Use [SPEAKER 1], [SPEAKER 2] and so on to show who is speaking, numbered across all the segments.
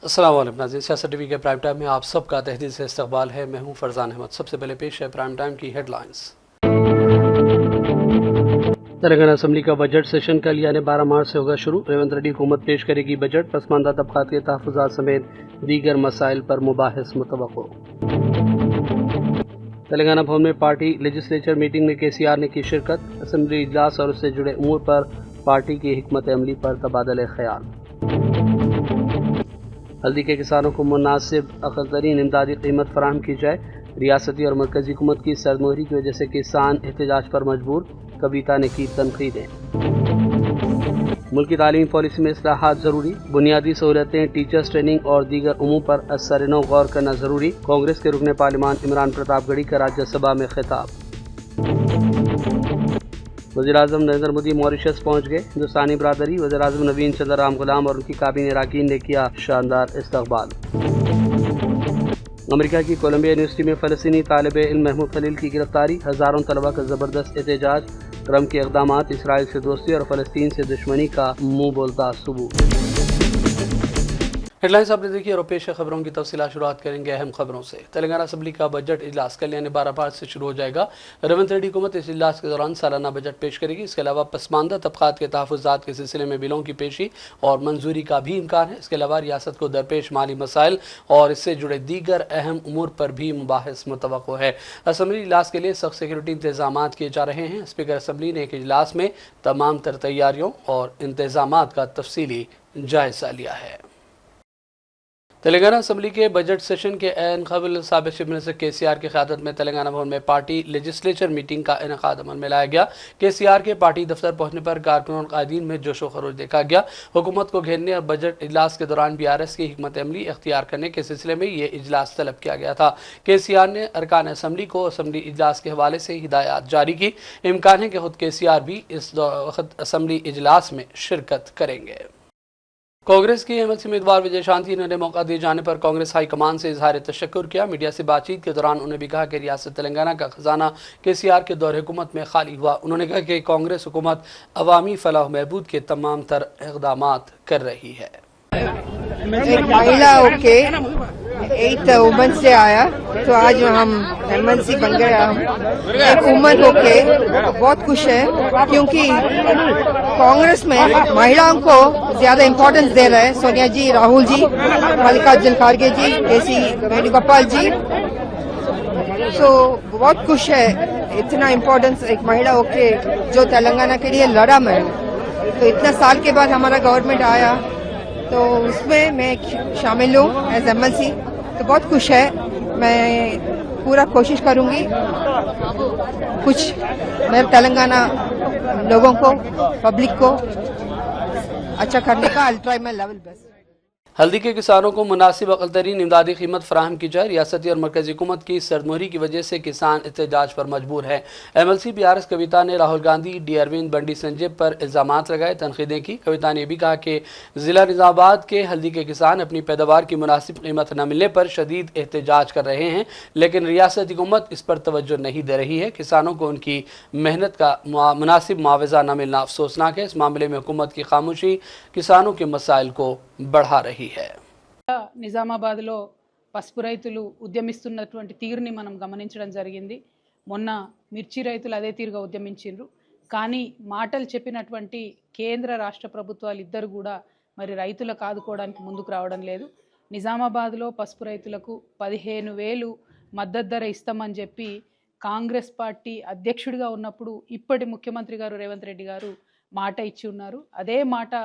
[SPEAKER 1] अस्सलाम वालेकुम नाज़रीन, सियासत टीवी के प्राइम टाइम में आप सबका तहदील से इस्तकबाल है। मैं हूं फरजान अहमद। सबसे पहले पेश है प्राइम टाइम की हेडलाइंस। तेलंगाना असम्बली का बजट सेशन कल यानी 12 मार्च से होगा शुरू। रेवंत रेड्डी हुकूमत पेश करेगी बजट। पसमानदा तबकात के तहफ़्फ़ुज़ात समेत दीगर मसाइल पर मुबाहिस मुतवक्को। तेलंगाना भवन में पार्टी लेजिस्लेचर मीटिंग में KCR ने की शिरकत। असम्बली इजलास और उससे जुड़े उमूर पर पार्टी की हिकमत अमली पर तबादले ख्याल। हल्दी के किसानों को मुनासिब अक़ल तरीन इमदादी कीमत फराहम की जाए। रियासती और मरकजी हुकूमत की सरमोहरी की वजह से किसान एहतजाज पर मजबूर। कविता ने की तनकीदें। मुल्की तालीमी पॉलिसी में इस्लाहात ज़रूरी। बुनियादी सहूलतें, टीचर्स ट्रेनिंग और दीगर उमूर पर असर-ए-नौ गौर करना ज़रूरी। कांग्रेस के रुकन पार्लिमान इमरान प्रतापगढ़ी का राज्यसभा में खिताब। वज़ीर-ए-आज़म नरेंद्र मोदी मॉरिशस पहुँच गए। हिंदुस्तानी बरादरी, वज़ीर-ए-आज़म नवीन चंद्र राम गुलाम और उनकी काबीना अरकान ने किया शानदार इस्तकबाल। अमेरिका की कोलंबिया यूनिवर्सिटी में फ़लस्तीनी तालिब इल्म महमूद खलील की गिरफ्तारी। हज़ारों तलबा का ज़बरदस्त एहतजाज। ट्रंप के इक़दामात इसराइल से दोस्ती और फ़लस्तीन से दुश्मनी का मुँह बोलता सबूत। हेडलाइंस आपने देखी और पेश खबरों की तफसीलात शुरुआत करेंगे अहम खबरों से। तेलंगाना असम्बली का बजट इजलास कल यानी 12 मार्च से शुरू हो जाएगा। रेवंत रेड्डी हुकूमत इस इजलास के दौरान सालाना बजट पेश करेगी। इसके अलावा पसमानदा तबकात के तहफ़्फ़ुज़ात के सिलसिले में बिलों की पेशी और मंजूरी का भी इम्कान है। इसके अलावा रियासत को दरपेश माली मसाइल और इससे जुड़े दीगर अहम उमूर पर भी मुबाहिस मुतवक्को है। असम्बली इजलास के लिए सख्त सिक्योरिटी इंतजाम किए जा रहे हैं। स्पीकर असम्बली ने एक इजलास में तमाम तर तैयारियों और इंतजाम का तफसीली जायज़ा लिया है। तेलंगाना असम्बली के बजट सेशन के ऐन कबल साबिक़ चीफ मिनिस्टर KCR की क़यादत में तेलंगाना भवन में पार्टी लेजिस्लेचर मीटिंग का इनेकाद अमल में लाया गया। KCR के पार्टी दफ्तर पहुंचने पर कारकुनों और कायदीन में जोशो खरोश देखा गया। हुकूमत को घेरने और बजट इजलास के दौरान BRS की हिकमत अमली इख्तियार करने के सिलसिले में ये इजलास तलब किया गया था। KCR ने अरकान असम्बली को असम्बली इजलास के हवाले से हिदायत जारी की। इम्कान है कि खुद KCR भी इस वक्त असम्बली इजलास में शिरकत करेंगे। कांग्रेस की MLC उम्मीदवार विजय शांति ने मौका दिए जाने पर कांग्रेस हाई कमान से इजहार तशक्कुर किया। मीडिया से बातचीत के दौरान उन्होंने भी कहा कि रियासत तेलंगाना का खजाना KCR के दौर हुकूमत में खाली हुआ। उन्होंने कहा कि कांग्रेस हुकूमत अवामी फलाह महबूद के तमाम तर इक़दामात कर रही है।
[SPEAKER 2] एक महिला होके 8 वुमन से आया तो आज हम MLC बन गए। हम एक वुमन होके बहुत खुश है क्योंकि कांग्रेस में महिलाओं को ज्यादा इम्पोर्टेंस दे रहे हैं। सोनिया जी, राहुल जी, मल्लिकार्जुन खड़गे जी, KC वेणुगोपाल जी। सो बहुत खुश है इतना इम्पोर्टेंस एक महिला होके जो तेलंगाना के लिए लड़ा। मैं तो इतना साल के बाद हमारा गवर्नमेंट आया तो उसमें मैं शामिल हूँ एज MLC। तो बहुत खुश है। मैं पूरा कोशिश करूंगी कुछ मेरे तेलंगाना लोगों को, पब्लिक को अच्छा करने का। I try my level best.
[SPEAKER 1] हल्दी के किसानों को मुनासिब अक़ल तरीन इमदादी कीमत फराहम की जाए। रियासती और मरकजी हुकूमत की सरमोहरी की वजह से किसान एहतजाज पर मजबूर है। MLC BRS कविता ने राहुल गांधी, D अरविंद, बंडी संजय पर इल्ज़ामात लगाए, तनकीदें की। कविता ने भी कहा कि ज़िला निज़ामाबाद के हल्दी के किसान अपनी पैदावार की मुनासिब कीमत न मिलने पर शदीद एहतजाज कर रहे हैं, लेकिन रियासती हुकूमत इस पर तवज्जो नहीं दे रही है। किसानों को उनकी मेहनत का मुनासिब मुआवजा न मिलना अफसोसनाक है। इस मामले में हुकूमत की खामोशी किसानों के मसाइल को बढ़ा रही है।
[SPEAKER 3] నిజామాబాద్లో పసుపు రైతులు ఉద్యమిస్తున్నటువంటి తీరుని మనం గమనించడం జరిగింది. మొన్న మిర్చి రైతులు అదే తీరుగా ఉద్యమించారు. కానీ మాటలు చెప్పినటువంటి కేంద్ర రాష్ట్ర ప్రభుత్వాలు ఇద్దరు కూడా మరి రైతులకు ఆదుకోవడానికి ముందుకు రావడం లేదు. నిజామాబాద్లో పసుపు రైతులకు 15,000 మద్దతు ధర ఇస్తామని చెప్పి కాంగ్రెస్ పార్టీ అధ్యక్షుడిగా ఉన్నప్పుడు ఇప్పటి ముఖ్యమంత్రి గారు రేవంత్ రెడ్డి గారు మాట ఇచ్చి ఉన్నారు. అదే మాట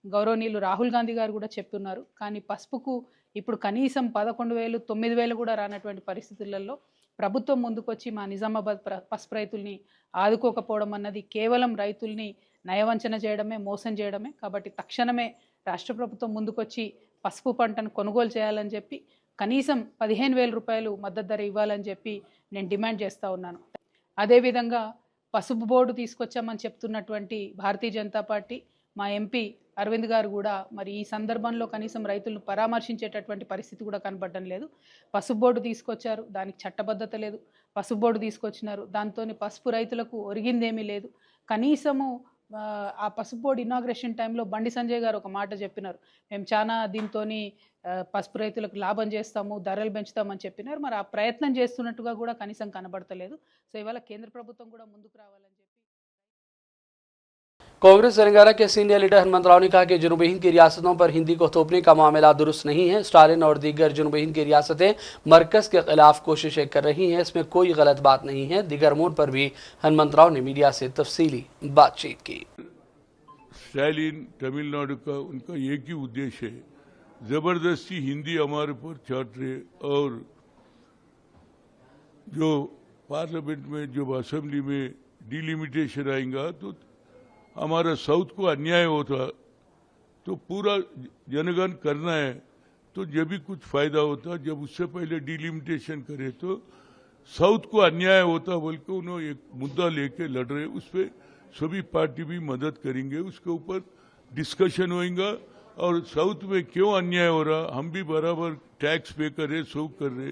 [SPEAKER 3] గౌరవనీయులు రాహుల్ గాంధీ గారు కూడా చెప్తున్నారు. కానీ పసుపుకు ఇప్పుడు కనీసం 11,000, 9,000 కూడా రానటువంటి పరిస్థితులలో ప్రభుత్వం ముందుకొచ్చి మా నిజామాబాద్ పసుపు రైతుల్ని ఆదుకోకపోవడం అన్నది కేవలం రైతుల్ని నయవంచన చేయడమే, మోసం చేయడమే. కాబట్టి తక్షణమే రాష్ట్ర ప్రభుత్వం ముందుకొచ్చి పసుపు పంటను కొనుగోలు చేయాలని చెప్పి కనీసం 15,000 రూపాయలు మద్దతు ధర ఇవ్వాలని చెప్పి నేను డిమాండ్ చేస్తూ ఉన్నాను. అదేవిధంగా పసుపు బోర్డు తీసుకొచ్చామని చెప్తున్నటువంటి భారతీయ జనతా పార్టీ మా ఎంపీ అరవింద్ గారు కూడా మరి ఈ సందర్భంలో కనీసం రైతులను పరామర్శించేటటువంటి పరిస్థితి కూడా కనబడడం లేదు. పసుపు బోర్డు తీసుకొచ్చారు, దానికి చట్టబద్ధత లేదు. పసుపు బోర్డు తీసుకొచ్చినారు, దాంతో పసుపు రైతులకు ఒరిగిందేమీ లేదు. కనీసము ఆ పసుపు బోర్డు ఇనాగ్రేషన్ టైంలో బండి సంజయ్ గారు ఒక మాట చెప్పినారు, మేము చాలా దీంతో పసుపు రైతులకు లాభం చేస్తాము, ధరలు పెంచుతామని చెప్పినారు. మరి ఆ ప్రయత్నం చేస్తున్నట్టుగా కూడా కనీసం కనబడతలేదు. సో ఇవాళ కేంద్ర ప్రభుత్వం కూడా ముందుకు రావాలని చెప్పి
[SPEAKER 1] कांग्रेस तेलंगाना के सीनियर लीडर हनुमंत राव ने कहा कि जनूबी हिंद की रियासतों पर हिंदी को थोपने का मामला दुरुस्त नहीं है। स्टालिन और दीगर जनूबी हिंद की रियासतें मरकज के खिलाफ कोशिशें कर रही हैं, इसमें कोई गलत बात नहीं है। दीगर मोड़ पर भी हनुमंत राव ने मीडिया से तफसीली बातचीत की।
[SPEAKER 4] स्टालिन तमिलनाडु का उनका एक ही उद्देश्य है, जबरदस्ती हिंदी हमारे पर चाट रहे, और जो पार्लियामेंट में जब असेंबली में डिलिमिटेशन आएगा तो हमारा साउथ को अन्याय होता, तो पूरा जनगण करना है तो जब भी कुछ फायदा होता, जब उससे पहले डिलिमिटेशन करे तो साउथ को अन्याय होता बोल के उन्होंने एक मुद्दा लेके लड़ रहे। उस पर सभी पार्टी भी मदद करेंगे, उसके ऊपर डिस्कशन होएगा। और साउथ में क्यों अन्याय हो रहा, हम भी बराबर टैक्स पे कर रहे, सब कर रहे,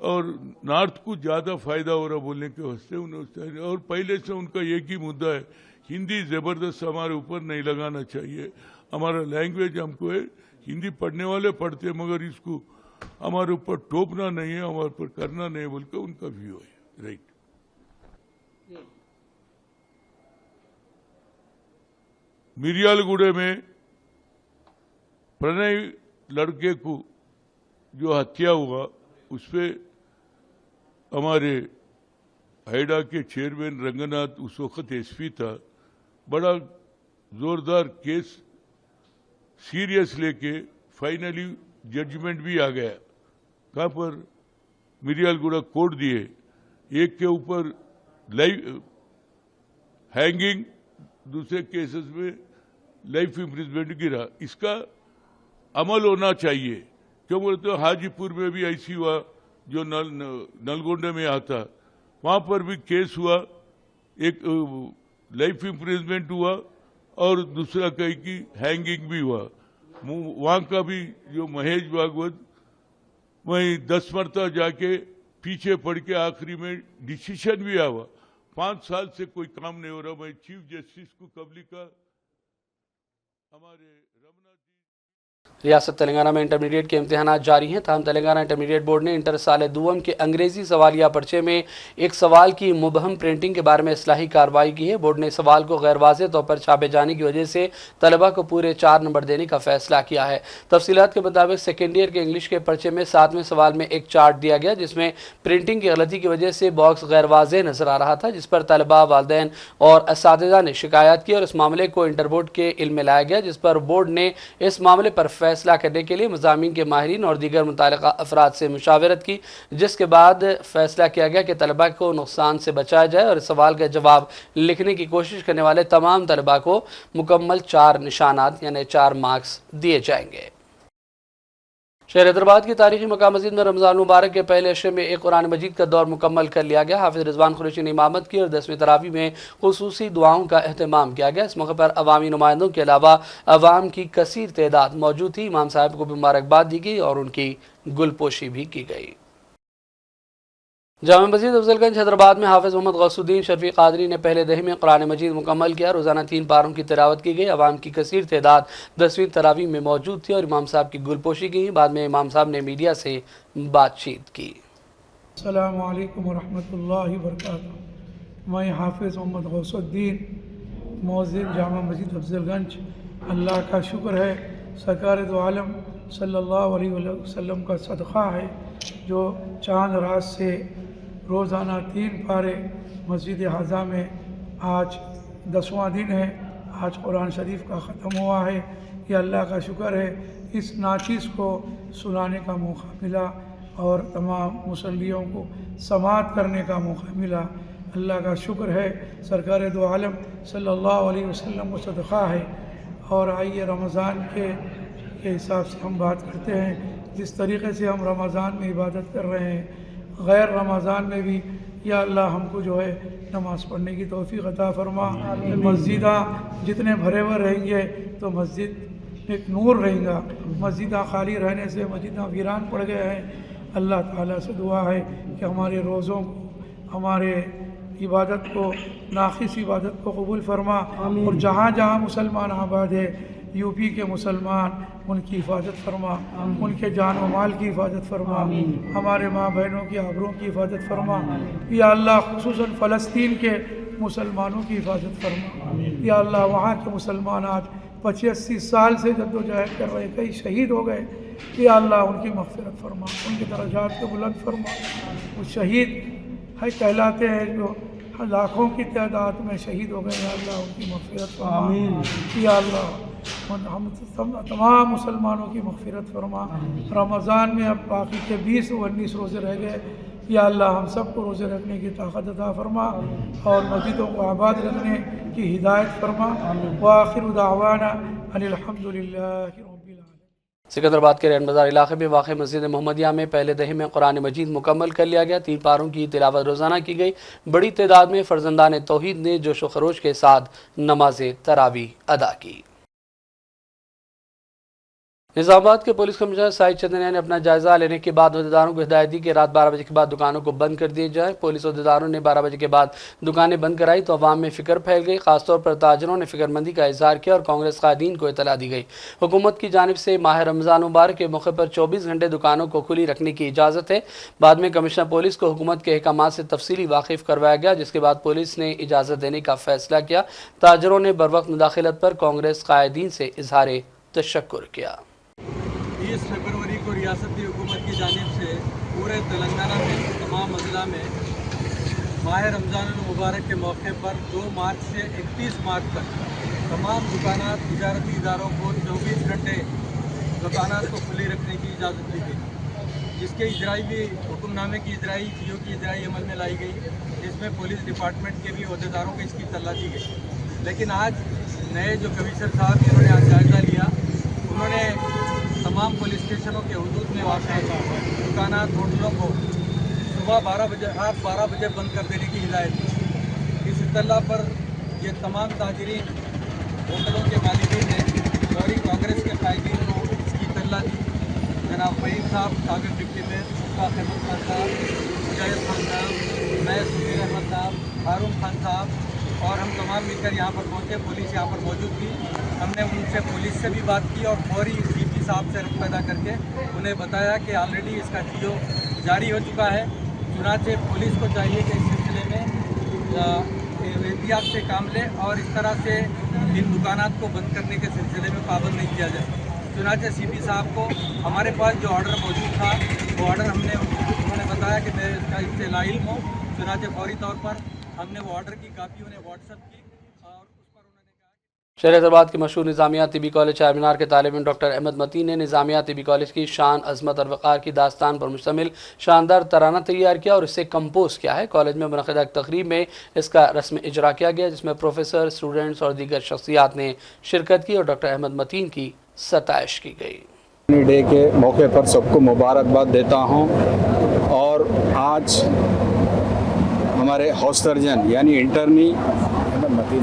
[SPEAKER 4] और नॉर्थ को ज्यादा फायदा हो रहा बोलने के वास्ते उन्होंने, और पहले से उनका एक ही मुद्दा है, हिंदी जबरदस्त हमारे ऊपर नहीं लगाना चाहिए। हमारा लैंग्वेज हमको है, हिंदी पढ़ने वाले पढ़ते, मगर इसको हमारे ऊपर टोपना नहीं है, हमारे ऊपर करना नहीं बोल के उनका व्यू है। राइट। मिरियालगुड़े में प्रणय लड़के को जो हत्या हुआ, उस पे हमारे हाइडा के चेयरमैन रंगनाथ उस वक्त एसपी था, बड़ा जोरदार केस सीरियस लेके फाइनली जजमेंट भी आ गया। कहाँ पर मिरियालगुड़ा कोर्ट दिए, एक के ऊपर लाइफ हैंगिंग, दूसरे केसेस में लाइफ इम्प्रिजमेंट गिरा। इसका अमल होना चाहिए। क्यों बोलते हो, हाजीपुर में भी ऐसी हुआ, जो नलगोंडे में आता, वहां पर भी केस हुआ, एक लाइफ इम्प्रिजमेंट हुआ और दूसरा कहीं की हैंगिंग भी हुआ। वहां का भी जो महेश भागवत वहीं 10 मरतबा जाके पीछे पड़ के आखिरी में डिसीजन भी हुआ। 5 साल से कोई काम नहीं हो रहा। मैं चीफ जस्टिस को कबली का हमारे रमना जी।
[SPEAKER 1] रियासत तेलंगाना में इंटरमीडिएट के इम्तिहानात जारी हैं। ताहम तेलंगाना इंटरमीडिएट बोर्ड ने इंटर साल दुवम के अंग्रेजी सवालिया पर्चे में एक सवाल की मुबहम प्रिंटिंग के बारे में इस्लाही कार्रवाई की है। बोर्ड ने सवाल को गैर वाज़ेह तौर पर छापे जाने की वजह से तलबा को पूरे 4 नंबर देने का फैसला किया है। तफसीलात के मुताबिक सेकेंड ईयर के इंग्लिश के पर्चे में 7वें सवाल में एक चार्ट दिया गया, जिसमें प्रिंटिंग की गलती की वजह से बॉक्स गैर वाज़ेह नजर आ रहा था, जिस पर तलबा, वालिदैन और असातिज़ा ने शिकायत की और इस मामले को इंटर बोर्ड के इल्म में लाया गया, जिस पर बोर्ड ने इस मामले पर फैसला करने के लिए मज़ामीन के माहिरीन और दीगर मुताल्लिक़ा अफराद से मुशावरत की, जिसके बाद फैसला किया गया कि तलबा को नुकसान से बचाया जाए और इस सवाल का जवाब लिखने की कोशिश करने वाले तमाम तलबा को मुकम्मल 4 निशानात यानी 4 मार्क्स दिए जाएंगे। शहर हैदराबाद की तारीखी मकाम मस्जिद में रमज़ान मुबारक के पहले अशरे में एक कुरान मजीद का दौर मुकम्मल कर लिया गया। हाफिज़ रिजवान कुरैशी ने इमामत की और 10वीं तरावी में खुसूसी दुआओं का एहतमाम किया गया। इस मौके पर अवामी नुमाइंदों के अलावा अवाम की कसीर तादाद मौजूद थी। इमाम साहब को मुबारकबाद दी गई और उनकी गुलपोशी भी की गई। जामा मस्जिद अफजलगंज हैदराबाद में हाफिज़ मोहम्मद गौसुद्दीन शफी कादरी ने पहले दही में कुरान मजीद मुकम्मल किया। रोज़ाना 3 पारों की तिलावत की गई। अवाम की कसीर तादाद 10वीं तरावी में मौजूद थी और इमाम साहब की गुलपोशी की। बाद में इमाम साहब ने मीडिया से बातचीत की।
[SPEAKER 5] अस्सलामु अलैकुम वरहमतुल्लाहि वबरकातुहू। मैं हाफिज़ मोहम्मद गौसुद्दीन मौज़िन जामा मस्जिद अफजलगंज। अल्लाह का शुक्र है, सरकार दो आलम सल्लल्लाहु अलैहि वसल्लम का सदक़ा है जो चांद रात से रोज़ाना 3 पारे मस्जिद हाजा में आज 10वां दिन है। आज कुरान शरीफ का ख़त्म हुआ है। ये अल्लाह का शुक्र है। इस नाचीज़ को सुनाने का मौका मिला और तमाम मुसल्लियों को समाअत करने का मौका मिला। अल्लाह का शुक्र है, सरकार दो आलम सल्लल्लाहु अलैहि वसल्लम को सदक़ा है। और आइए रमज़ान के हिसाब से हम बात करते हैं। जिस तरीक़े से हम रमज़ान में इबादत कर रहे हैं, गैर रमज़ान में भी या अल्लाह हमको जो है नमाज़ पढ़ने की तौफ़ीक़ अता फरमा। मस्जिदा जितने भरे हुए रहेंगे तो मस्जिद एक नूर रहेगा। मस्जिदा खाली रहने से मस्जिदा वीरान पड़ गए हैं। अल्लाह ताला से दुआ है कि हमारे रोज़ों को, हमारे इबादत को नाखिस इबादत को कबूल फरमा और जहाँ जहाँ मुसलमान आबाद है यूपी के मुसलमान उनकी हिफाजत फरमा, उनके जान व माल की हिफाजत फरमा, हमारे माँ बहनों की आबरों की हिफाजत फरमा। या अल्लाह खुसूसन फ़लस्तीन के मुसलमानों की हिफाजत फरमा। या अल्लाह वहाँ के मुसलमान आज 85 साल से जद्दोजहद कर रहे, कई शहीद हो गए। या अल्लाह उनकी मग़फ़िरत फरमा, उनके दर्जात को बुलंद फरमा। वो शहीद है कहलाते हैं जो लाखों की तादाद में शहीद हो गए। या अल्लाह उनकी मग़फ़िरत फरमा। या अल्लाह हम तमाम मुसलमानों की मग़फ़िरत फरमा। रमज़ान में अब बाकी के 20 व 19 रोज़े रह गए। या अल्लाह हम सबको रोज़े रखने की ताक़त अता फरमा और मस्जिदों को आबाद रखने की हिदायत फरमा। व आखिर दावाना अनिल हम्दुलिल्लाहि रब्बिल आलमीन।
[SPEAKER 1] सिकंदराबाद के रैन बाज़ार इलाके में वाक़ मस्जिद मोहम्मदिया में पहले दही में कुरान मजीद मुकम्मल कर लिया गया। 3 पारों की तिलावत रोज़ाना की गई। बड़ी तादाद में फ़र्जंदान तौहीद ने जोश व खरोश के साथ नमाज तरावी अदा की। निज़ामाबाद के पुलिस कमिश्नर साहिद चंदनिया ने अपना जायजा लेने के बाद अहदेदारों को हिदायत दी कि रात 12 बजे के बाद दुकानों को बंद कर दिए जाए। पुलिस अहदेदारों ने 12 बजे के बाद दुकानें बंद कराई तो अवाम में फ़िक्र फैल गई। खासतौर पर ताजरों ने फ़िक्रमंदी का इजहार किया और कांग्रेस कायदीन को इतला दी गई। हुकूमत की जानिब से माह रमज़ान मुबारक के मौके पर 24 घंटे दुकानों को खुली रखने की इजाज़त है। बाद में कमिश्नर पुलिस को हुकूमत के अहकामात से तफसीली वाकिफ़ करवाया गया, जिसके बाद पुलिस ने इजाज़त देने का फ़ैसला किया। ताजरों ने बरवक्त मुदाखलत पर कांग्रेस कायदीन से इजहार तशक्कुर किया।
[SPEAKER 6] 20 फरवरी को रियासती हुकूमत की जानिब से पूरे तेलंगाना में तमाम अजला में माह रमज़ान मुबारक के मौके पर 2 मार्च से 31 मार्च तक तमाम दुकानात तिजारती इदारों को 24 घंटे दुकानात को खुली रखने की इजाज़त दी गई, जिसके इजराई भी हुक्मनामे की इजराई जियो की इजराई अमल में लाई गई, जिसमें पुलिस डिपार्टमेंट के भी अहदेदारों को इसकी इत्तला दी गई। लेकिन आज नए जो कमिश्नर साहब जिन्होंने आज जायज़ा लिया, उन्होंने तमाम पुलिस स्टेशनों के हुदूद में वाक़ दुकानात होटलों को सुबह 12 बजे रात 12 बजे बंद कर देने की हिदायत दी। इस इत्तला पर ये तमाम ताजरीन होटलों के मालिकीन ने और कांग्रेस के कायदीन को इसकी इत्तला दी। जनाब फहीम साहब, साबिक़ डिप्टी मेयर मुश्ताक अहमद खान साहब, मुजाहिद खान साहब, नए सुबीर अहमद साहब, हारून खान साहब और हम तमाम मिलकर यहाँ पर पहुँचे। पुलिस यहाँ पर मौजूद थी। हमने उनसे पुलिस से भी बात की और फौरी सीपी साहब से रब्ता पैदा करके उन्हें बताया कि ऑलरेडी इसका जियो जारी हो चुका है। चुनांचे पुलिस को चाहिए कि इस सिलसिले में एहतियात से काम ले और इस तरह से इन दुकानात को बंद करने के सिलसिले में पाबंद नहीं किया जाए। चुनांचे सीपी साहब को हमारे पास जो ऑर्डर मौजूद था वो ऑर्डर उन्होंने बताया कि मैं इसका इससे लाइल्म हूँ। चुनांचे फौरी तौर पर हमने वो ऑर्डर की कापी उन्हें व्हाट्सएप की और उस पर उन्होंने कहा।
[SPEAKER 1] शहर हैदराबाद के मशहूर निज़ामिया तिबी कॉलेज चारमीनार के तालिब इल्म डॉक्टर अहमद मतीन ने निज़ामिया तिबी कॉलेज की शान, अज़मत और वक़ार की दास्तान पर मुश्तमिल शानदार तराना तैयार किया और इसे कंपोज किया है। कॉलेज में मुनक़िदा तक़रीब में इसका रस्म इजरा किया गया, जिसमें प्रोफेसर, स्टूडेंट्स और दीगर शख्सियात ने शिरकत की और डॉक्टर अहमद मतीन की सताइश की गई।
[SPEAKER 7] डे के मौके पर सबको मुबारकबाद देता हूँ और आज हमारे हाउस सर्जन यानी इंटर्नी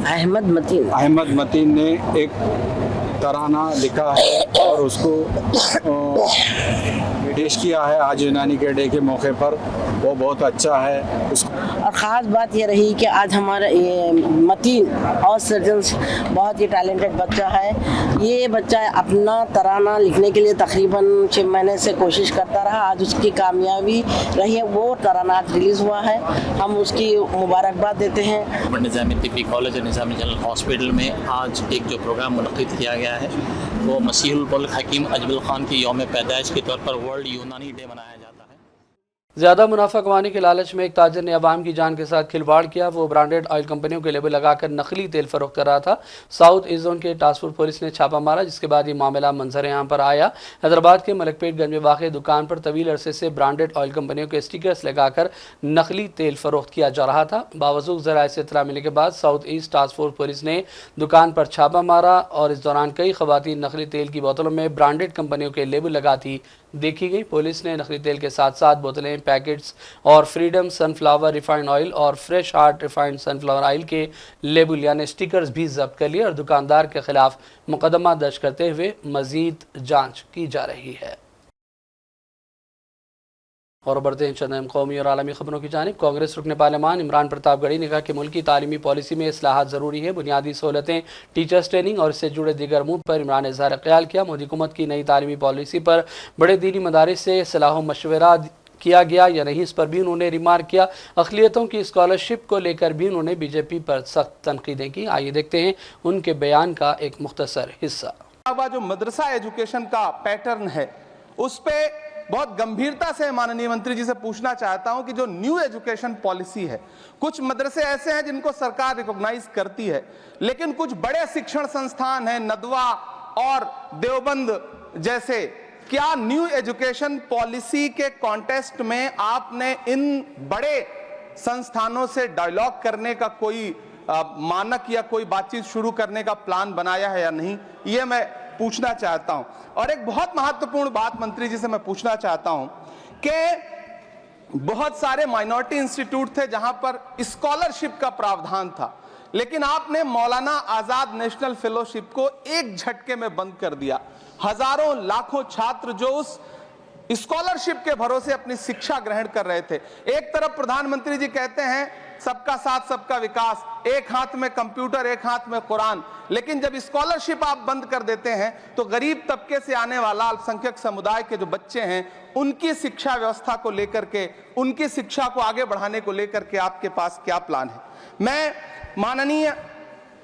[SPEAKER 7] अहमद मतीन ने एक तराना लिखा है और उसको पेश किया है आज यूनानी के डे के मौके पर। वो बहुत अच्छा है।
[SPEAKER 8] और ख़ास बात ये रही कि आज हमारा ये मतीन और सर्जन बहुत ही टैलेंटेड बच्चा है। ये बच्चा अपना तराना लिखने के लिए तकरीबन 6 महीने से कोशिश करता रहा। आज उसकी कामयाबी रही है, वो तराना आज रिलीज़ हुआ है। हम उसकी मुबारकबाद देते हैं।
[SPEAKER 9] निज़ामिया तिब्बी कॉलेज और निज़ामिया जनरल हॉस्पिटल में आज एक जो प्रोग्राम मुनक़िद किया गया है वो मसीहुल मुल्क हकीम अजमल ख़ान की यौम पैदाइश के तौर पर वर्ल्ड यूनानी डे मनाया जाता है।
[SPEAKER 1] ज़्यादा मुनाफा कमाने के लालच में एक ताजर ने अवाम की जान के साथ खिलवाड़ किया। वो ब्रांडेड ऑयल कंपनियों के लेबल लगाकर नकली तेल फरोख्त कर रहा था। साउथ ईस्ट जोन के टास्क फोर्स पुलिस ने छापा मारा, जिसके बाद ये मामला मंजर यहाँ पर आया। हैदराबाद के मलकपेटगंज में वाक़ दुकान पर तवील अरसे से ब्रांडेड ऑयल कंपनियों के स्टिकर्स लगाकर नकली तेल फरोख्त किया जा रहा था। बावजूद ज़राए से इत्तला मिलने के बाद south east task force police ने दुकान पर छापा मारा और इस दौरान कई ख़वातीन नकली तेल की बोतलों में ब्रांडेड कंपनियों के लेबल लगाती देखी गई। पुलिस ने नकली तेल के साथ साथ बोतलें, पैकेट्स और फ्रीडम सनफ्लावर रिफाइंड ऑयल और fresh heart refined sunflower oil के लेबल यानी स्टिकर्स भी जब्त कर लिए और दुकानदार के खिलाफ मुकदमा दर्ज करते हुए मजीद जांच की जा रही है। اور بڑھتے ہیں چند اہم قومی اور عالمی خبروں کی جانب۔ کانگریس رکن پارلیمان عمران پرتاپ گڑھی نے کہا کہ ملکی تعلیمی پالیسی میں اصلاحات ضروری ہے۔ بنیادی سہولتیں، ٹیچرز ٹریننگ اور اس سے جڑے دیگر امور پر عمران نے اظہار خیال کیا۔ مودی حکومت کی نئی تعلیمی پالیسی پر بڑے دینی مدارس سے صلاح و مشورہ کیا گیا یا نہیں، اس پر بھی انہوں نے ریمارک کیا۔ اقلیتوں کی اسکالرشپ کو لے کر بھی انہوں نے بی جے پی پر سخت تنقیدیں کی۔ آئیے دیکھتے ہیں ان کے بیان کا ایک مختصر حصہ۔
[SPEAKER 10] جو مدرسہ ایجوکیشن کا پیٹرن ہے اس پہ بہت گمبھیرتا سے ماننی منتری جی سے پوچھنا چاہتا ہوں کہ جو نیو ایجوکیشن پالیسی ہے، کچھ مدرسے ایسے ہیں جن کو سرکار ریکگنائز کرتی ہے، لیکن کچھ بڑے شکشن سنستھان ہیں ندوہ اور دیوبند جیسے، کیا نیو ایجوکیشن پالیسی کے کانٹیسٹ میں آپ نے ان بڑے سنستھانوں سے ڈائیلاگ کرنے کا کوئی مانک یا کوئی بات چیت شروع کرنے کا پلان بنایا ہے یا نہیں؟ یہ میں پوچھنا چاہتا ہوں۔ اور ایک بہت مہتوپورن بات منتری جی سے میں پوچھنا چاہتا ہوں کہ بہت سارے مائنورٹی انسٹیٹیوٹ تھے جہاں پر اسکالرشپ کا پراودھان تھا، لیکن آپ نے مولانا آزاد نیشنل فیلوشپ کو ایک جھٹکے میں بند کر دیا۔ ہزاروں لاکھوں چھاتر جو اس اسکالرشپ کے بھروسے اپنی سکشا گرہن کر رہے تھے، ایک طرف پردھان منتری جی کہتے ہیں سب کا ساتھ سب کا وکاس، ایک ہاتھ میں کمپیوٹر ایک ہاتھ میں قرآن، لیکن جب اسکالرشپ آپ بند کر دیتے ہیں تو غریب طبقے سے آنے والا الپسنکھیک سمودائے کے جو بچے ہیں ان کی سکشا ویوستھا کو لے کر کے، ان کی سکشا کو آگے بڑھانے کو لے کر کے آپ کے پاس کیا پلان ہے؟ میں ماننی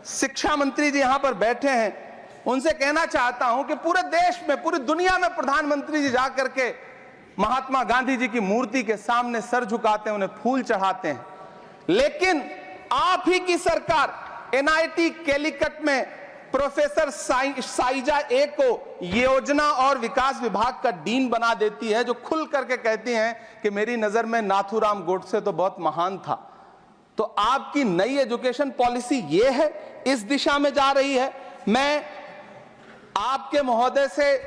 [SPEAKER 10] سکشا منتری جی یہاں پر بیٹھے ہیں، ان سے کہنا چاہتا ہوں کہ پورے دیش میں، پوری دنیا میں پردھان منتری جی جا کر کے مہاتما گاندھی جی کی مورتی کے سامنے سر جھکاتے ہیں، انہیں پھول چڑھاتے ہیں، لیکن آپ ہی کی سرکار NIT کیلیکٹ میں پروفیسر سائجا اے کو یوجنا اور وکاس وبھاگ کا ڈین بنا دیتی ہے، جو کھل کر کے کہتی ہیں کہ میری نظر میں ناتھو رام گوڈسے تو بہت مہان تھا۔ تو آپ کی نئی ایجوکیشن پالیسی یہ ہے، اس دشا میں جا رہی ہے۔ میں آپ کے مہودے سے،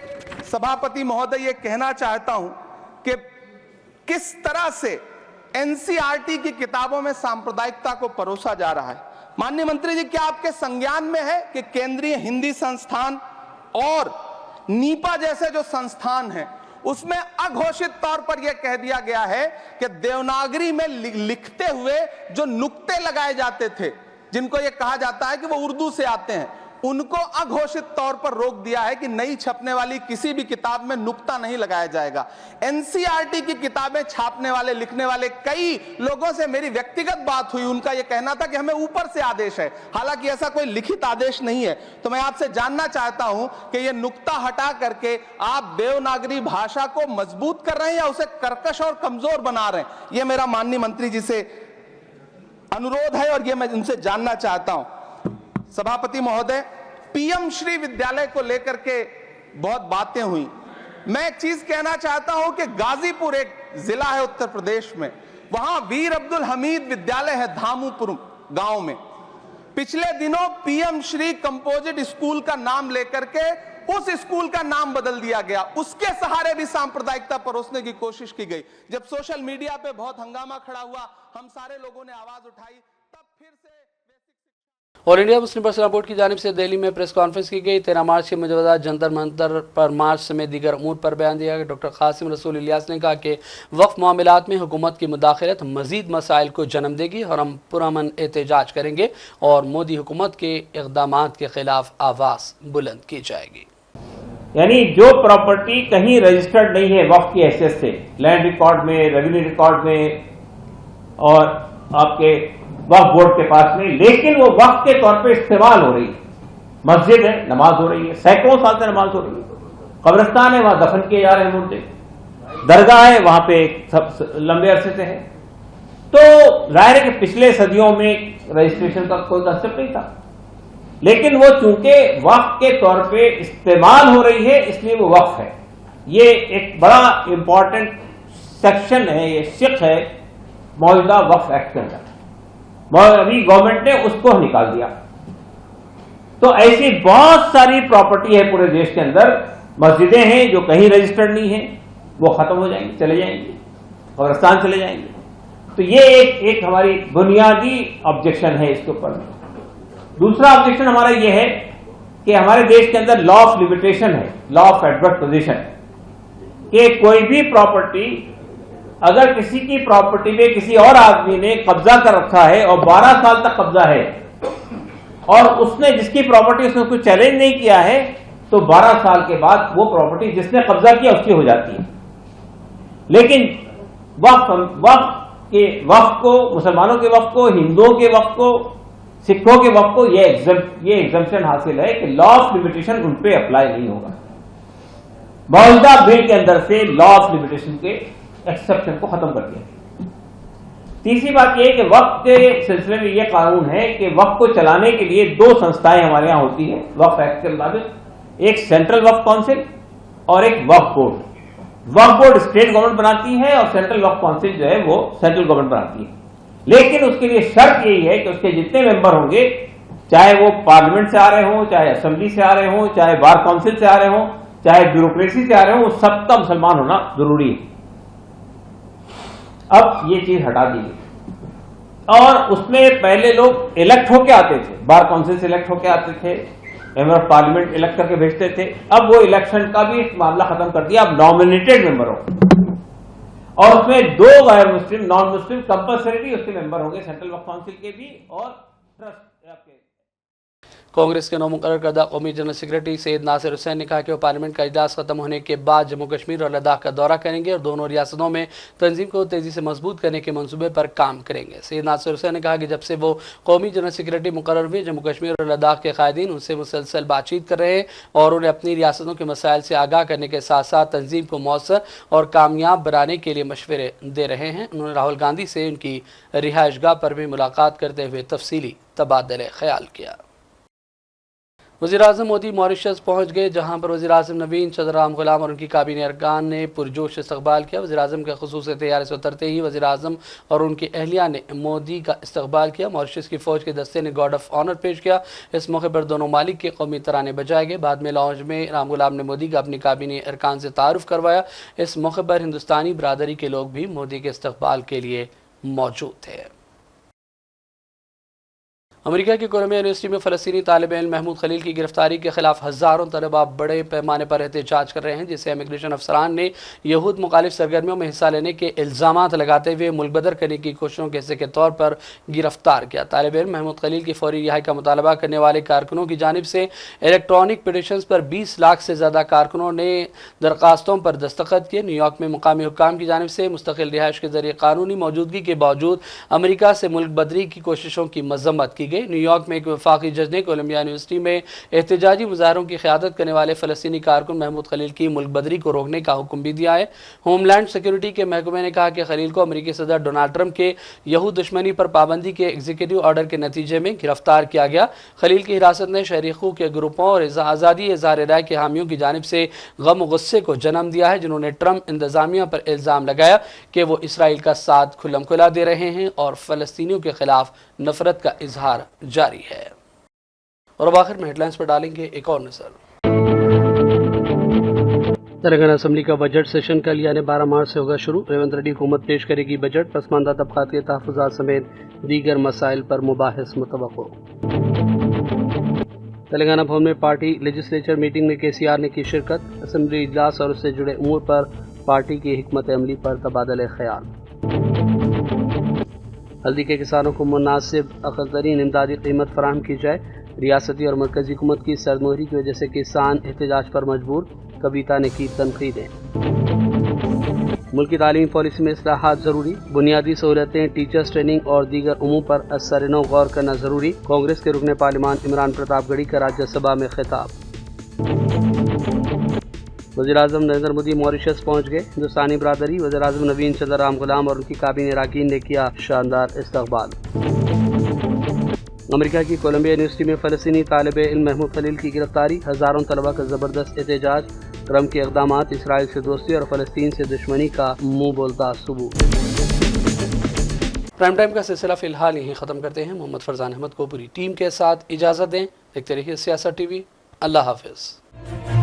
[SPEAKER 10] سبھاپتی مہودے، یہ کہنا چاہتا ہوں کہ کس طرح سے NCERT کی کتابوں میں سامپردائکتا کو پروسا جا رہا ہے۔ ماننی منتری جی، کیا آپ کے سنگیان میں ہے کہ کیندری ہندی سنستھان اور نیپا جیسے جو سنستھان ہیں اس میں اگھوشت طور پر یہ کہہ دیا گیا ہے کہ دیوناگری میں لکھتے ہوئے جو نقطے لگائے جاتے تھے، جن کو یہ کہا جاتا ہے کہ وہ اردو سے آتے ہیں، ان کو اگھوشت طور پر روک دیا ہے کہ نئی چھپنے والی کسی بھی کتاب میں نقطہ نہیں لگایا جائے گا۔ NCERT کی کتابیں چھاپنے والے، لکھنے والے کئی لوگوں سے میری ویکتیگت بات ہوئی، ان کا یہ کہنا تھا کہ ہمیں اوپر سے آدیش ہے، حالانکہ ایسا کوئی لکھت آدیش نہیں ہے۔ تو میں آپ سے جاننا چاہتا ہوں کہ یہ نقطہ ہٹا کر کے آپ دیوناگری بھاشا کو مضبوط کر رہے ہیں یا اسے کرکش اور کمزور بنا رہے ہیں؟ یہ میرا ماننی منتری جی سے انورودھ ہے اور یہ میں ان سے جاننا چاہتا ہوں۔ سبھاپتی مہودے، پی ایم شری ودیالیہ کو لے کر کے بہت باتیں ہوئی۔ میں ایک چیز کہنا چاہتا ہوں کہ غازی پور ایک ضلع ہے اتر پردیش میں، وہاں ویر عبدالحمید ودیالیہ ہے دھامو پور گاؤں میں۔ پچھلے دنوں پی ایم شری کمپوزٹ اسکول کا نام لے کر کے اس اسکول کا نام بدل دیا گیا، اس کے سہارے بھی سامپردائکتا پروسنے کی کوشش کی گئی۔ جب سوشل میڈیا پہ بہت ہنگامہ کھڑا ہوا، ہم سارے لوگوں نے آواز اٹھائی، تب پھر سے
[SPEAKER 1] اور انڈیا مسلم پرسنل بورڈ کی جانب سے دہلی میں پریس کانفرنس کی گئی۔ 13 مارچ کے مجوزہ جنتر منتر پر مارچ سمیت دیگر امور پر بیان دیا گیا۔ ڈاکٹر قاسم رسول الیاس نے کہا کہ وقف معاملات میں حکومت کی مداخلت مزید مسائل کو جنم دے گی اور ہم پرامن احتجاج کریں گے اور مودی حکومت کے اقدامات کے خلاف آواز بلند کی جائے گی۔
[SPEAKER 11] یعنی جو پراپرٹی کہیں رجسٹرڈ نہیں ہے وقف کی حیثیت سے، لینڈ ریکارڈ میں، ریونیو ریکارڈ میں اور آپ کے وقف بورڈ کے پاس میں، لیکن وہ وقف کے طور پہ استعمال ہو رہی ہے، مسجد ہے، نماز ہو رہی ہے، سینکڑوں سال سے نماز ہو رہی ہے، قبرستان ہے وہاں دفن کیے جا رہے ہیں مردے، درگاہ ہے وہاں پہ لمبے عرصے سے ہے۔ تو ظاہر ہے کہ پچھلے صدیوں میں رجسٹریشن کا کوئی کنسپٹ نہیں تھا، لیکن وہ چونکہ وقف کے طور پہ استعمال ہو رہی ہے اس لیے وہ وقف ہے۔ یہ ایک بڑا امپورٹنٹ سیکشن ہے، یہ شق ہے موجودہ وقف ایکٹ کے اندر، ابھی گورنمنٹ نے اس کو نکال دیا۔ تو ایسی بہت ساری پراپرٹی ہے پورے دیش کے اندر، مسجدیں ہیں جو کہیں رجسٹرڈ نہیں ہیں، وہ ختم ہو جائیں گی، چلے جائیں گے، قبرستان چلے جائیں گے۔ تو یہ ایک ہماری بنیادی آبجیکشن ہے اس کے اوپر۔ دوسرا آبجیکشن ہمارا یہ ہے کہ ہمارے دیش کے اندر لا آف لمیٹیشن ہے، لا آف ایڈورس پوزیشن، کہ کوئی بھی پراپرٹی اگر کسی کی پراپرٹی میں کسی اور آدمی نے قبضہ کر رکھا ہے اور 12 سال تک قبضہ ہے اور اس نے جس کی پراپرٹی اس نے کوئی چیلنج نہیں کیا ہے تو 12 سال کے بعد وہ پراپرٹی جس نے قبضہ کیا اس کی ہو جاتی ہے. لیکن وقف کو مسلمانوں کے وقف کو ہندوؤں کے وقف کو سکھوں کے وقف کو یہ ایگزمپشن حاصل ہے کہ لا آف لمیٹیشن ان پہ اپلائی نہیں ہوگا. موجودہ بل کے اندر سے لا آف لمیٹیشن کے ایکسپشن کو ختم کر دیا. تیسری بات یہ ہے کہ وقف کے سلسلے میں یہ قانون ہے کہ وقف کو چلانے کے لیے 2 سنستھائیں ہمارے ہاں ہوتی ہیں وقف ایکٹ کے مطابق, ایک سینٹرل وقف کونسل اور ایک وقف بورڈ. وقف بورڈ اسٹیٹ گورنمنٹ بناتی ہے اور سینٹرل وقف کونسل جو ہے وہ سینٹرل گورنمنٹ بناتی ہے. لیکن اس کے لیے شرط یہی ہے کہ اس کے جتنے ممبر ہوں گے, چاہے وہ پارلیمنٹ سے آ رہے ہوں, چاہے اسمبلی سے آ رہے ہوں, چاہے بار کونسل سے آ رہے ہوں, چاہے بیوروکریسی سے آ رہے ہوں, وہ سب کا مسلمان ہونا ضروری ہے. اب یہ چیز ہٹا دی گئی. اور اس میں پہلے لوگ الیکٹ ہو کے آتے تھے, بار کونسل سے الیکٹ ہو کے آتے تھے, ممبر آف پارلیمنٹ الیکٹ کر کے بھیجتے تھے. اب وہ الیکشن کا بھی معاملہ ختم کر دیا, اب نامینیٹڈ ممبر ہو اور اس میں 2 غیر مسلم نان مسلم کمپلسری اس کے ممبر ہوں گے, سینٹرل وقف کونسل کے بھی اور ٹرسٹ آپ کے.
[SPEAKER 1] کانگریس کے نو مقرر کردہ قومی جنرل سیکرٹری سید ناصر حسین نے کہا کہ وہ پارلیمنٹ کا اجلاس ختم ہونے کے بعد جموں کشمیر اور لداخ کا دورہ کریں گے اور دونوں ریاستوں میں تنظیم کو تیزی سے مضبوط کرنے کے منصوبے پر کام کریں گے. سید ناصر حسین نے کہا کہ جب سے وہ قومی جنرل سیکرٹری مقرر ہوئے, جموں کشمیر اور لداخ کے قائدین ان سے مسلسل بات چیت کر رہے ہیں اور انہیں اپنی ریاستوں کے مسائل سے آگاہ کرنے کے ساتھ ساتھ تنظیم کو مؤثر اور کامیاب بنانے کے لیے مشورے دے رہے ہیں. انہوں نے راہل گاندھی سے ان کی رہائش گاہ پر بھی ملاقات کرتے ہوئے تفصیلی تبادلہ خیال کیا. وزیراعظم مودی ماریشس پہنچ گئے, جہاں پر وزیراعظم نوین چندر رام غلام اور ان کی کابینہ ارکان نے پرجوش استقبال کیا. وزیراعظم کے خصوصی طیارے سے اترتے ہی وزیراعظم اور ان کی اہلیہ نے مودی کا استقبال کیا. ماریشس کی فوج کے دستے نے گارڈ آف آنر پیش کیا. اس موقع پر دونوں ممالک کے قومی ترانے بجائے گئے. بعد میں لاؤنج میں رام غلام نے مودی کا اپنی کابینہ ارکان سے تعارف کروایا. اس موقع پر ہندوستانی برادری کے لوگ بھی مودی کے استقبال کے لیے موجود تھے. امریکہ کی کولمبیا یونیورسٹی میں فلسطینی طالب علم محمود خلیل کی گرفتاری کے خلاف ہزاروں طلباء بڑے پیمانے پر احتجاج کر رہے ہیں, جسے امیگریشن افسران نے یہود مخالف سرگرمیوں میں حصہ لینے کے الزامات لگاتے ہوئے ملک بدر کرنے کی کوششوں کے حصے کے طور پر گرفتار کیا. طالب علم محمود خلیل کی فوری رہائی کا مطالبہ کرنے والے کارکنوں کی جانب سے الیکٹرانک پٹیشنز پر 20 لاکھ سے زیادہ کارکنوں نے درخواستوں پر دستخط کیے. نیو یارک میں مقامی حکام کی جانب سے مستقل رہائش کے ذریعے قانونی موجودگی کے باوجود امریکہ سے ملک بدری کی کوششوں کی مذمت کی گئی. نیو یارک میں ایک وفاقی جج نے کولمبیا یونیورسٹی میں احتجاجی مظاہروں کی قیادت کرنے والے فلسطینی کارکن محمود خلیل کی ملک بدری کو روکنے کا حکم بھی دیا ہے. ہوم لینڈ سیکیورٹی کے محکمے نے کہا کہ خلیل کو امریکی صدر ڈونلڈ ٹرمپ کے یہود دشمنی پر پابندی کے ایگزیکٹو آرڈر کے نتیجے میں گرفتار کیا گیا. خلیل کی حراست نے شہری حقوق کے گروپوں اور آزادی اظہار رائے کے حامیوں کی جانب سے غم و غصے کو جنم دیا ہے, جنہوں نے ٹرمپ انتظامیہ پر الزام لگایا کہ وہ اسرائیل کا ساتھ کھلم کھلا دے رہے ہیں اور فلسطینیوں کے خلاف نفرت کا اظہار جاری ہے. اور اب آخر میں ہیڈ لائنز پر ڈالیں گے ایک اور نظر. تلنگانہ اسمبلی کا بجٹ سیشن کل یعنی 12 مارچ سے ہوگا شروع. ریونت ریڈی حکومت پیش کرے گی بجٹ. پسماندہ طبقات کے تحفظات سمیت دیگر مسائل پر مباحث متوقع. تلنگانہ بھون میں پارٹی لیجسلیچر میٹنگ میں KCR نے کی شرکت. اسمبلی اجلاس اور اس سے جڑے امور پر پارٹی کی حکمت عملی پر تبادلہ خیال. ہلدی کے کسانوں کو مناسب اقل ترین امدادی قیمت فراہم کی جائے. ریاستی اور مرکزی حکومت کی سرمہری کی وجہ سے کسان احتجاج پر مجبور. کویتا نے کی تنقیدیں. ملکی تعلیمی پالیسی میں اصلاحات ضروری. بنیادی سہولتیں, ٹیچرز ٹریننگ اور دیگر امور پر اثر نو غور کرنا ضروری. کانگریس کے رکن پارلیمان عمران پرتاپ گڑھی کا راجیہ سبھا میں خطاب. وزیراعظم نریندر مودی ماریشس پہنچ گئے. ہندوستانی برادری, وزیراعظم نوین چندر رام غلام اور ان کی کابینہ اراکین نے کیا شاندار استقبال. امریکہ کی کولمبیا یونیورسٹی میں فلسطینی طالب علم محمود خلیل کی گرفتاری. ہزاروں طلباء کا زبردست احتجاج. ٹرمپ کے اقدامات اسرائیل سے دوستی اور فلسطین سے دشمنی کا منہ بولتا ثبوت. پرائم ٹائم کا سلسلہ فی الحال یہیں ختم کرتے ہیں. محمد فرزان احمد کو پوری ٹیم کے ساتھ اجازت دیں. دیکھتے رہیے سیاست TV. اللہ حافظ.